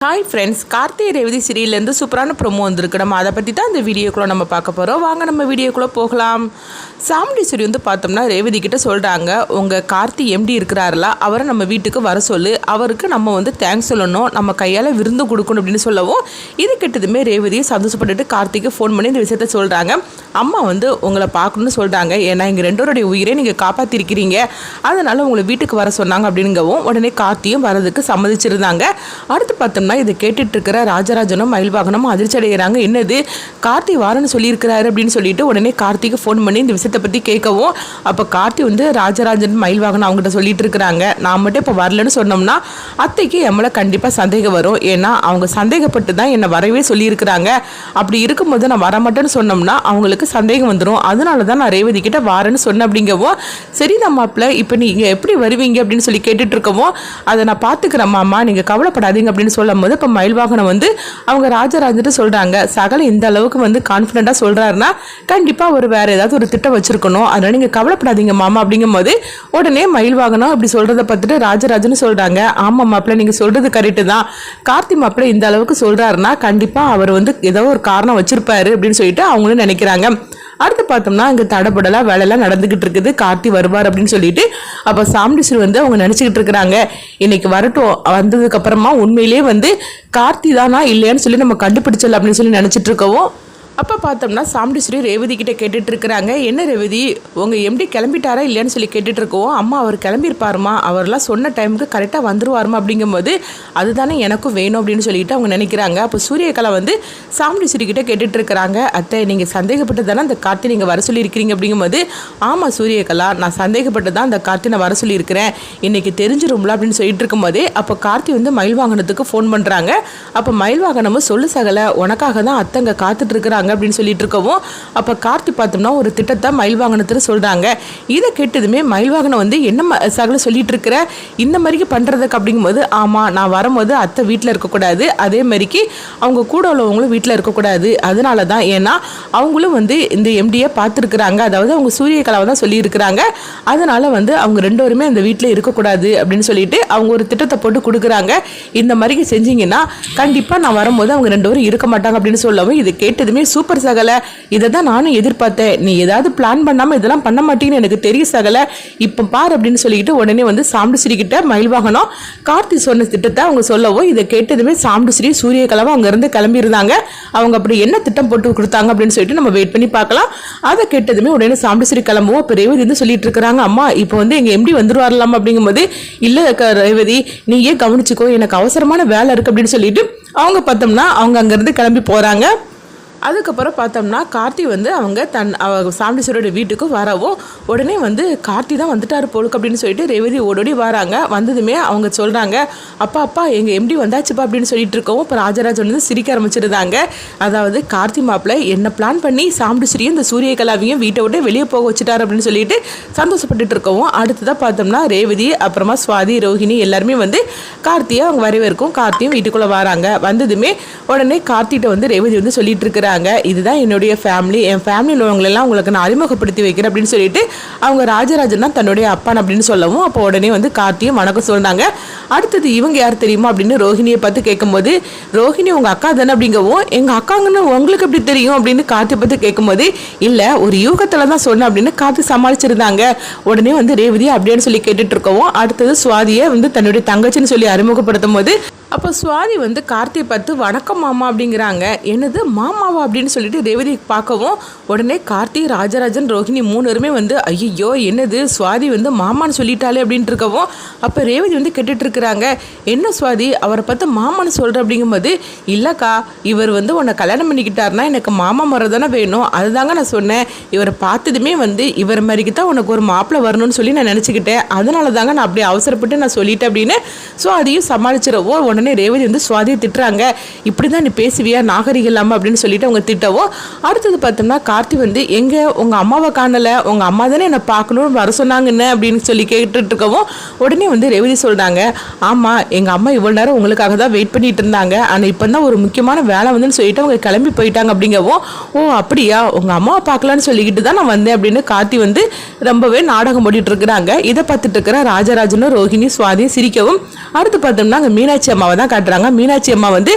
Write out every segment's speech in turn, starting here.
Hi friends, Karthi Revathi சீரியல்லேருந்து சூப்பரான promo வந்திருக்கு. நம்ம அதை பற்றி தான் இந்த வீடியோக்குள்ளே நம்ம பார்க்க போகிறோம். வாங்க நம்ம வீடியோக்குள்ளே போகலாம். சாமுண்டீஸ்வரி பார்த்தோம்னா ரேவதி கிட்ட சொல்கிறாங்க, உங்கள் கார்த்தி எம்டி இருக்கிறாருல, அவரை நம்ம வீட்டுக்கு வர சொல்லு, அவருக்கு நம்ம தேங்க்ஸ் சொல்லணும், நம்ம கையால் விருந்து கொடுக்கணும் அப்படின்னு சொல்லவும், இது கிட்டதுமே ரேவதியை சந்தோஷப்பட்டுட்டு கார்த்திக்கு ஃபோன் பண்ணி இந்த விஷயத்த சொல்கிறாங்க. அம்மா உங்களை பார்க்கணுன்னு சொல்கிறாங்க, ஏன்னா எங்கள் ரெண்டோருடைய உயிரை நீங்கள் காப்பாற்றிருக்கிறீங்க, அதனால் உங்களை வீட்டுக்கு வர சொன்னாங்க அப்படிங்கவும் உடனே கார்த்தியும் வரதுக்கு சம்மதிச்சிருந்தாங்க. அடுத்து பார்த்தோம்னா இதை கேட்டுட்டு இருக்கிற ராஜராஜனும் மயில்வாகனமும் அதிர்ச்சி அடைகிறாங்க. என்னது கார்த்தி வாரன்னு சொல்லியிருக்கிறாரு அப்படின்னு சொல்லிட்டு உடனே கார்த்திக்கு ஃபோன் பண்ணி இந்த விஷயத்தை பற்றி கேட்கவும், அப்போ கார்த்தி ராஜராஜன் மயில்வாகனம் அவங்ககிட்ட சொல்லிட்டு இருக்கிறாங்க, நான் மட்டும் இப்போ வரலன்னு சொன்னோம்னா அத்தைக்கு எம்மளை கண்டிப்பாக சந்தேகம் வரும், ஏன்னா அவங்க சந்தேகப்பட்டு தான் என்னை வரவே சொல்லியிருக்கிறாங்க, அப்படி இருக்கும்போது நான் வரமாட்டேன்னு சொன்னோம்னா அவங்களுக்கு சந்தேகம் வந்துடும், அதனால தான் நான் ரேவதி கிட்ட வாரேன்னு சொன்னேன் அப்படிங்கவும், சரி தான் மாப்பிள்ள, இப்போ நீங்கள் எப்படி வருவீங்க அப்படின்னு சொல்லி கேட்டுட்டு இருக்கவும், அதை நான் பார்த்துக்கிறேன் மாமா, நீங்கள் கவலைப்படாதீங்க அப்படின்னு சொல்லும் போது இப்போ மயில்வாகனம் அவங்க ராஜராஜன்ட்டு சொல்கிறாங்க, சகல இந்த அளவுக்கு கான்ஃபிடென்ட்டாக சொல்கிறாருன்னா கண்டிப்பாக ஒரு வேறு ஏதாவது ஒரு திட்டம் வச்சுருக்கணும், அதனால் நீங்கள் கவலைப்படாதீங்க மாமா அப்படிங்கும் போது உடனே மயில்வாகனம் அப்படி சொல்கிறத பார்த்துட்டு ராஜராஜன் சொல்கிறாங்க, ஆமாம் மாப்பிள்ள நீங்கள் சொல்கிறது கரெக்டு தான், கார்த்தி மாப்பிள்ள இந்த அளவுக்கு சொல்கிறாருன்னா கண்டிப்பாக அவர் ஏதோ ஒரு காரணம் வச்சுருப்பாரு அப்படின்னு சொல்லிட்டு அவங்களும் நினைக்கிறாங்க. அடுத்து பார்த்தோம்னா இங்கே தடப்படலாம் வேலையெல்லாம் நடந்துகிட்டு இருக்குது, கார்த்தி வருவார் அப்படின்னு சொல்லிட்டு அப்போ சாமுண்டீஸ்வரி அவங்க நினச்சிக்கிட்டு இருக்கிறாங்க, இன்னைக்கு வரட்டும், வந்ததுக்கு அப்புறமா உண்மையிலேயே கார்த்தி தானா இல்லையான்னு சொல்லி நம்ம கண்டுபிடிச்சல அப்படின்னு சொல்லி நினச்சிட்டு இருக்கவும், அப்போ பார்த்தோம்னா சாமுண்டீஸ்வரி ரேவதி கிட்டே கேட்டுட்டு இருக்கிறாங்க, என்ன ரேவதி உங்கள் எம்டி கிளம்பிட்டாரா இல்லையான்னு சொல்லி கேட்டுட்டு இருக்கோம், அம்மா அவர் கிளம்பியிருப்பாருமா, அவர்லாம் சொன்ன டைமுக்கு கரெக்டாக வந்துருவாருமா அப்படிங்கும்போது அதுதானே எனக்கும் வேணும் அப்படின்னு சொல்லிட்டு அவங்க நினைக்கிறாங்க. அப்போ சூரியகலா சாமுண்டீஸ்வரி கிட்டே கேட்டுட்டு இருக்கிறாங்க, அத்தை நீங்கள் சந்தேகப்பட்டு தானே அந்த கார்த்தி நீங்கள் வர சொல்லியிருக்கிறீங்க அப்படிங்கும்போது, ஆமாம் சூரியகலா நான் சந்தேகப்பட்டு தான் அந்த கார்த்தி நான் வர சொல்லியிருக்கிறேன், இன்னைக்கு தெரிஞ்சிரும்ல அப்படின்னு சொல்லிட்டு இருக்கும்போதே அப்போ கார்த்தி மயில்வாகனத்துக்கு ஃபோன் பண்ணுறாங்க. அப்போ மயில்வாகனமும் சொல்லு சகல உனக்காக தான் அத்தங்க காத்துட்டு இருக்கிறாங்க அப்படின்னு சொல்லிட்டு இருக்கவும், அப்போ கார்த்தி பார்த்தோம்னா ஒரு திட்டத்தை மயில்வாகனத்தில் சொல்கிறாங்க. இதை கேட்டதுமே மயில்வாகனம் என்ன சகல சொல்லிட்டு இருக்கிற இந்த மாதிரிக்கு பண்ணுறதுக்கு அப்படிங்கும்போது, ஆமாம் நான் வரும்போது அத்தை வீட்டில் இருக்கக்கூடாது, அதே மாதிரிக்கு அவங்க கூட உள்ளவங்களும் வீட்டில் இருக்கக்கூடாது, அதனால தான், ஏன்னா அவங்களும் இந்த எம்டியை பார்த்துருக்குறாங்க, அதாவது அவங்க சூரியகலாவை தான் சொல்லியிருக்கிறாங்க, அதனால் அவங்க ரெண்டு பேருமே அந்த வீட்டில் இருக்கக்கூடாது அப்படின்னு சொல்லிட்டு அவங்க ஒரு திட்டத்தை போட்டு கொடுக்குறாங்க, இந்த மாதிரிக்கு செஞ்சீங்கன்னா கண்டிப்பாக நான் வரும்போது அவங்க ரெண்டு பேரும் இருக்க மாட்டாங்க அப்படின்னு சொல்லவும், இது கேட்டதுமே சூப்பர் சகல, இதை தான் நானும் எதிர்பார்த்தேன், நீ ஏதாவது பிளான் பண்ணாமல் இதெல்லாம் பண்ண மாட்டீங்கன்னு எனக்கு தெரியும் சகல, இப்போ பார் அப்படின்னு சொல்லிட்டு உடனே சாமுண்டீஸ்வரி கிட்ட மயில்வாகனம் கார்த்தி சொன்ன திட்டத்தை அவங்க சொல்லவும், இதை கேட்டதுமே சாமுண்டீஸ்வரி சூரியகலாவை அங்கேருந்து கிளம்பியிருந்தாங்க, அவங்க அப்படி என்ன திட்டம் போட்டு கொடுத்தாங்க அப்படின்னு சொல்லிட்டு நம்ம வெயிட் பண்ணி பார்க்கலாம். அதை கேட்டதுமே உடனே சாமுண்டீஸ்வரி கிளம்புவோம். இப்போ ரேவதி சொல்லிட்டு இருக்கிறாங்க, அம்மா இப்போ எங்கள் எம்டி வந்துருவாரலாம் அப்படிங்கும்போது, இல்லை ரேவதி நீ ஏன் கவனிச்சுக்கோ, எனக்கு அவசரமான வேலை இருக்குது அப்படின்னு சொல்லிட்டு அவங்க பார்த்தோம்னா அவங்க அங்கேருந்து கிளம்பி போகிறாங்க. அதுக்கப்புறம் பார்த்தோம்னா கார்த்தி அவங்க சாமுண்டீஸ்வரியோட வீட்டுக்கு வரவும் உடனே கார்த்தி தான் வந்துட்டார் போலுக்கு அப்படின்னு சொல்லிட்டு ரேவதி ஓடோடி வராங்க. வந்ததுமே அவங்க சொல்கிறாங்க, அப்பா எங்கள் எம்டி வந்தாச்சுப்பா அப்படின்னு சொல்லிட்டு இருக்கவும், இப்போ ராஜராஜ் சிரிக்க ஆரம்பிச்சிருந்தாங்க. அதாவது கார்த்தி மாப்பிள்ளை என்ன பிளான் பண்ணி சாமுண்டீஸ்வரியும் இந்த சூரியகலாவையும் வீட்டை விட்டு வெளியே போக வச்சுட்டார் அப்படின்னு சொல்லிட்டு சந்தோஷப்பட்டுட்டு இருக்கவும், அடுத்ததாக பார்த்தோம்னா ரேவதி அப்புறமா சுவாதி ரோஹிணி எல்லாருமே கார்த்தியை அவங்க வரவேற்கும். கார்த்தியும் வீட்டுக்குள்ளே வராங்க. வந்ததுமே உடனே கார்த்திகிட்ட ரேவதி சொல்லிட்டு இருக்கிறாங்க, இதுதான் என்னுடைய ஃபேமிலி, என் ஃபேமிலியில் உள்ளவங்களெல்லாம் உங்களுக்கு நான் அறிமுகப்படுத்தி வைக்கிறேன் அப்படின்னு சொல்லிட்டு அவங்க ராஜராஜன் தான் தன்னுடைய அப்பான் அப்படின்னு சொல்லவும், அப்போ உடனே கார்த்தியும் வணக்கம் சொல்றாங்க. அடுத்தது இவங்க யார் தெரியுமா அப்படின்னு ரோஹிணியை பார்த்து கேட்கும்போது, ரோஹிணி உங்க அக்கா தானே அப்படிங்கவும், எங்க அக்காங்கன்னு உங்களுக்கு எப்படி தெரியும் அப்படின்னு கார்த்தியை பார்த்து கேட்கும்போது, இல்லை ஒரு யூகத்துல தான் சொன்னேன் அப்படின்னு கார்த்தி சமாளிச்சிருந்தாங்க. உடனே ரேவதி அப்படின்னு சொல்லி கேட்டுட்டு இருக்கவும், அடுத்தது சுவாதியை தன்னுடைய தங்கச்சின்னு சொல்லி அறிமுகப்படுத்தும் போது, அப்போ சுவாதி கார்த்தியை பார்த்து வணக்கம் மாமா அப்படிங்கிறாங்க. என்னது மாமாவா அப்படின்னு சொல்லிட்டு ரேவதி பார்க்கவும், உடனே கார்த்தி ராஜராஜன் ரோஹிணி மூணு பேருமே ஐயோ என்னது சுவாதி மாமான்னு சொல்லிட்டாலே அப்படின்ட்டு இருக்கவும், அப்போ ரேவதி கேட்டுட்டு இருக்கிறாங்க, என்ன சுவாதி அவரை பார்த்து மாமான்னு சொல்கிற அப்படிங்கும்போது, இல்லைக்கா இவர் உன்னை கல்யாணம் பண்ணிக்கிட்டாருன்னா எனக்கு மாமா முறை தானே வேணும், அதுதாங்க நான் சொன்னேன், இவரை பார்த்ததுமே இவர் மாதிரிக்கு தான் உனக்கு ஒரு மாப்பிள்ளை வரணும்னு சொல்லி நான் நினச்சிக்கிட்டேன், அதனால தாங்க நான் அப்படி அவசரப்பட்டு நான் சொல்லிட்டேன் அப்படின்னு சுவாதியும் சமாளிச்சிடவோ, உடனே ரேவதி சுவாதியை திட்டுறாங்க, இப்படி தான் நீ பேசுவியா நாகரிகம் இல்லாமல் அப்படின்னு சொல்லிட்டு அவங்க திட்டவோ. அடுத்தது பார்த்தோம்னா கார்த்தி எங்க உங்க அம்மாவை காணலை, உங்க அம்மா தானே என்னை பார்க்கணும்னு வர சொன்னாங்கன்னு அப்படின்னு சொல்லி கேட்டுட்டு இருக்கவும், உடனே ரேவதி சொல்றாங்க, ஆமா எங்க அம்மா இவ்வளவு நேரம் உங்களுக்காக தான் வெயிட் பண்ணிட்டு இருந்தாங்க, ஆனா இப்போ தான் ஒரு முக்கியமான வேலை சொல்லிட்டு அவங்க கிளம்பி போயிட்டாங்க அப்படிங்கவும், ஓ அப்படியா உங்க அம்மாவை பார்க்கலான்னு சொல்லிக்கிட்டு தான் நான் வந்தேன் அப்படின்னு கார்த்தி ரொம்பவே நாடகம் போட்டுட்டு இருக்கிறாங்க. இதை பார்த்துட்டு இருக்கிற ராஜராஜனும் ரோஹிணி சுவாதியும் சிரிக்கவும், அடுத்து பார்த்தோம்னா அங்கே மீனாட்சி அம்மா அம்மாவை தான் காட்டுறாங்க. மீனாட்சி அம்மா வந்து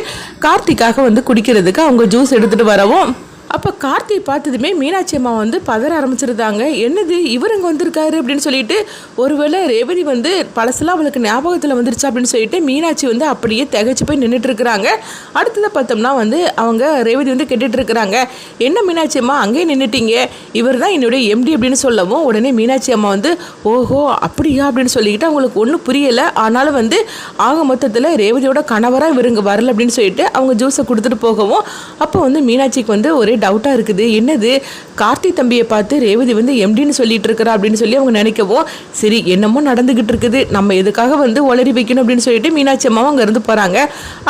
கார்த்திக்காக வந்து குடிக்கிறதுக்கு அவங்க ஜூஸ் எடுத்துகிட்டு வரவும் அப்போ கார்த்தி பார்த்ததுமே மீனாட்சி அம்மா வந்து பதற ஆரம்பிச்சிருந்தாங்க. என்னது இவர் இங்கே வந்திருக்காரு அப்படின்னு சொல்லிட்டு, ஒருவேளை ரேவதி வந்து பழசெல்லாம் அவளுக்கு ஞாபகத்தில் வந்துருச்சா அப்படின்னு சொல்லிட்டு மீனாட்சி வந்து அப்படியே திகைச்சு போய் நின்றுட்டு இருக்கிறாங்க. அடுத்ததை பார்த்தோம்னா வந்து அவங்க ரேவதி வந்து கேட்டுட்டு இருக்கிறாங்க, என்ன மீனாட்சி அம்மா அங்கேயே நின்றுட்டீங்க, இவர் தான் என்னுடைய எம்டி அப்படின்னு சொல்லவும் உடனே மீனாட்சி அம்மா வந்து ஓஹோ அப்படியா அப்படின்னு சொல்லிக்கிட்டு அவங்களுக்கு ஒன்றும் புரியலை. ஆனாலும் வந்து ஆக மொத்தத்தில் ரேவதியோட கணவராக இவருங்க வரல அப்படின்னு சொல்லிட்டு அவங்க ஜூஸை கொடுத்துட்டு போகவும் அப்போ வந்து மீனாட்சிக்கு வந்து ஒரே டவுட்டாக இருக்குது. என்னது கார்த்தி தம்பியை பார்த்து ரேவதி வந்து எம்டின்னு சொல்லிட்டு இருக்கிறா அப்படின்னு சொல்லி அவங்க நினைக்கவும் சரி என்னமோ நடந்துகிட்டு இருக்குது, நம்ம எதுக்காக வந்து ஒளரி வைக்கணும் அப்படின்னு சொல்லிட்டு மீனாட்சி அம்மாவும் அங்கே இருந்து போகிறாங்க.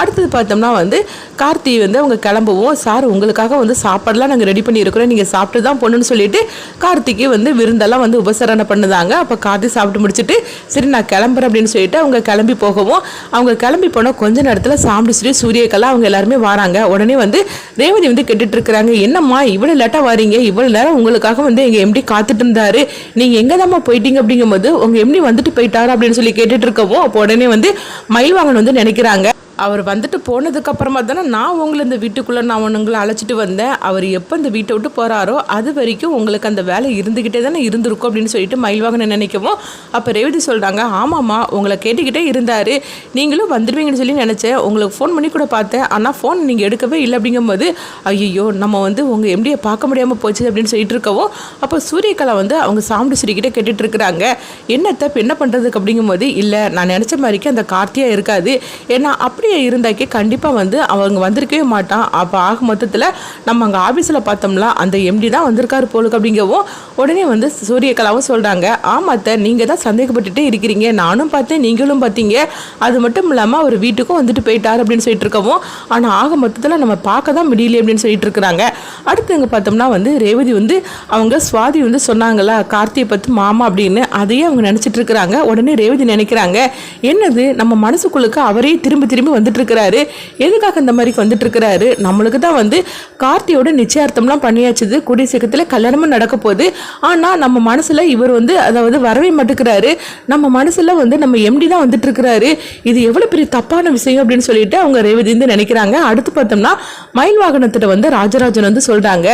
அடுத்தது பார்த்தோம்னா வந்து கார்த்தி வந்து அவங்க கிளம்பவும் சார் உங்களுக்காக வந்து சாப்பாடெலாம் நாங்கள் ரெடி பண்ணியிருக்கிறோம், நீங்கள் சாப்பிட்டு தான் போகணுன்னு சொல்லிட்டு கார்த்திக்கு வந்து விருந்தெல்லாம் வந்து உபசரணை பண்ணுதாங்க. அப்போ கார்த்தி சாப்பிட்டு முடிச்சுட்டு சரி நான் கிளம்புறேன் அப்படின்னு சொல்லிட்டு அவங்க கிளம்பி போகவும் அவங்க கிளம்பி போனால் கொஞ்ச நேரத்தில் சாம்பிட்டு சூரியக்கெல்லாம் அவங்க எல்லாருமே வராங்க. உடனே வந்து ரேவதி வந்து கேட்டுட்டு இருக்கிறாங்க, என்னம்மா இவ்வளோ லேட்டாக வரீங்க, இவ்வளோ நேரம் உங்களுக்காக வந்து எங்கள் எம்டி காத்துட்டு இருந்தாரு, நீங்கள் எங்கே தான்மா போயிட்டீங்க அப்படிங்கும்போது உங்கள் எம்டி வந்துட்டு போயிட்டாரு அப்படின்னு சொல்லி கேட்டுட்டு இருக்கவும் அப்போ உடனே வந்து மயில்வாகன் வந்து நினைக்கிறாங்க, அவர் வந்துட்டு போனதுக்கு அப்புறமா தானே நான் உங்களை இந்த வீட்டுக்குள்ளே நான் உங்களை அழைச்சிட்டு வந்தேன், அவர் எப்போ இந்த வீட்டை விட்டு போகிறாரோ அது வரைக்கும் உங்களுக்கு அந்த வேலை இருந்துக்கிட்டே தானே இருந்திருக்கும் அப்படின்னு சொல்லிட்டு மயில்வாகனை நினைக்கவும் அப்போ ரேவதி சொல்கிறாங்க, ஆமாம்மா உங்களை கேட்டுக்கிட்டே இருந்தார், நீங்களும் வந்துடுவீங்கன்னு சொல்லி நினச்சேன், உங்களுக்கு ஃபோன் பண்ணி கூட பார்த்தேன், ஆனால் ஃபோன் நீங்கள் எடுக்கவே இல்லை அப்படிங்கும்போது ஐயோ நம்ம வந்து உங்கள் எம்டியை பார்க்க முடியாமல் போச்சு அப்படின்னு சொல்லிட்டு இருக்கவும் அப்போ சூரியகலா வந்து அவங்க சாப்பிட்டு சொல்லிக்கிட்டே கேட்டுட்டு இருக்கிறாங்க, என்னத்தை இப்போ என்ன பண்ணுறதுக்கு அப்படிங்கும்போது இல்லை நான் நினச்ச மாதிரிக்கு அந்த கார்த்தியாக இருக்காது, ஏன்னா அப்படியே இருந்தாக்கே கண்டிப்பாக வந்து அவங்க வந்திருக்கவே மாட்டான், அப்போ ஆக மொத்தத்தில் நம்ம அங்கே ஆஃபீஸில் பார்த்தோம்ல அந்த எம்டி தான் வந்திருக்காரு போலுக்கு அப்படிங்கவும் உடனே வந்து சூரியகலாவும் சொல்கிறாங்க, ஆமாத்த நீங்கள் தான் சந்தேகப்பட்டுட்டே இருக்கிறீங்க, நானும் பார்த்தேன் நீங்களும் பார்த்தீங்க, அது மட்டும் இல்லாமல் அவர் வீட்டுக்கும் வந்துட்டு போயிட்டார் அப்படின்னு சொல்லிட்டு இருக்கவும் ஆனால் ஆக மொத்தத்தில் நம்ம பார்க்க தான் முடியல அப்படின்னு சொல்லிட்டு இருக்கிறாங்க. அடுத்து இங்கே பார்த்தோம்னா வந்து ரேவதி வந்து அவங்க சுவாதி வந்து சொன்னாங்களா கார்த்தியை பற்றி மாமா அப்படின்னு, அதையே அவங்க நினச்சிட்டு இருக்கிறாங்க. உடனே ரேவதி நினைக்கிறாங்க, என்னது நம்ம மனசுக்குள்ளுக்கு அவரே திரும்பி திரும்பி வந்துட்டு இருக்கிறாரு, எதுக்காக இந்த மாதிரி வந்துட்டு இருக்கிறாரு, நம்மளுக்கு தான் வந்து கார்த்தியோட நிச்சயார்த்தம்லாம் பண்ணியாச்சுது, கூடிய சீக்கிரத்தில் கல்யாணமும் நடக்க போகுது, ஆனால் நம்ம மனசில் இவர் வந்து அதாவது வரவே மாட்டேங்கிறாரு, நம்ம மனசில் வந்து நம்ம எம்டி தான் வந்துட்டு இருக்கிறாரு, இது எவ்வளோ பெரிய தப்பான விஷயம் அப்படின்னு சொல்லிட்டு அவங்க ரேவதி வந்து நினைக்கிறாங்க. அடுத்து பார்த்தோம்னா மயில் வாகனத்திட்ட வந்து ராஜராஜன் வந்து சொல்கிறாங்க,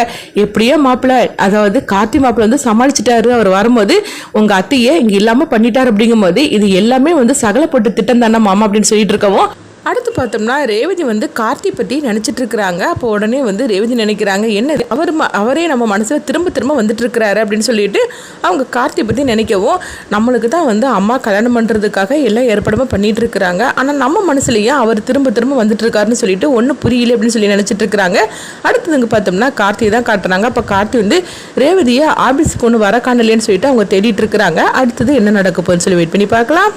எப்படியோ மாப்பிள்ளை அதாவது கார்த்தி மாப்பிள்ளை வந்து சமாளிச்சிட்டாரு, அவர் வரும்போது உங்கள் அத்தையை இங்கே இல்லாமல் பண்ணிட்டார் அப்படிங்கும்போது இது எல்லாமே வந்து சகலப்பட்டு திட்டம் தானே மாமா அப்படின்னு சொல்லிட்டு இருக்கவும் அடுத்து பார்த்தோம்னா ரேவதி வந்து கார்த்தி பற்றி நினச்சிட்டு இருக்கிறாங்க. அப்போ உடனே வந்து ரேவதி நினைக்கிறாங்க, என்ன அவரே நம்ம மனசில் திரும்ப திரும்ப வந்துட்டு இருக்கிறாரு அப்படின்னு சொல்லிட்டு அவங்க கார்த்தி பற்றி நினைக்கவும் நம்மளுக்கு தான் வந்து அம்மா கல்யாணம் பண்ணுறதுக்காக எல்லாம் ஏற்பாடுமே பண்ணிட்டு இருக்கிறாங்க, ஆனால் நம்ம மனசுலையும் அவர் திரும்ப திரும்ப வந்துட்டு இருக்காருன்னு சொல்லிட்டு ஒன்றும் புரியல அப்படின்னு சொல்லி நினச்சிட்டு இருக்கிறாங்க. அடுத்ததுங்க பார்த்தோம்னா கார்த்தி தான் காட்டுறாங்க. அப்போ கார்த்தி வந்து ரேவதியை ஆஃபீஸுக்கு ஒன்று வர காணலேன்னு சொல்லிட்டு அவங்க தேடிட்டு இருக்கிறாங்க. அடுத்தது என்ன நடக்க போகுதுன்னு சொல்லி வெயிட் பண்ணி பார்க்கலாம்.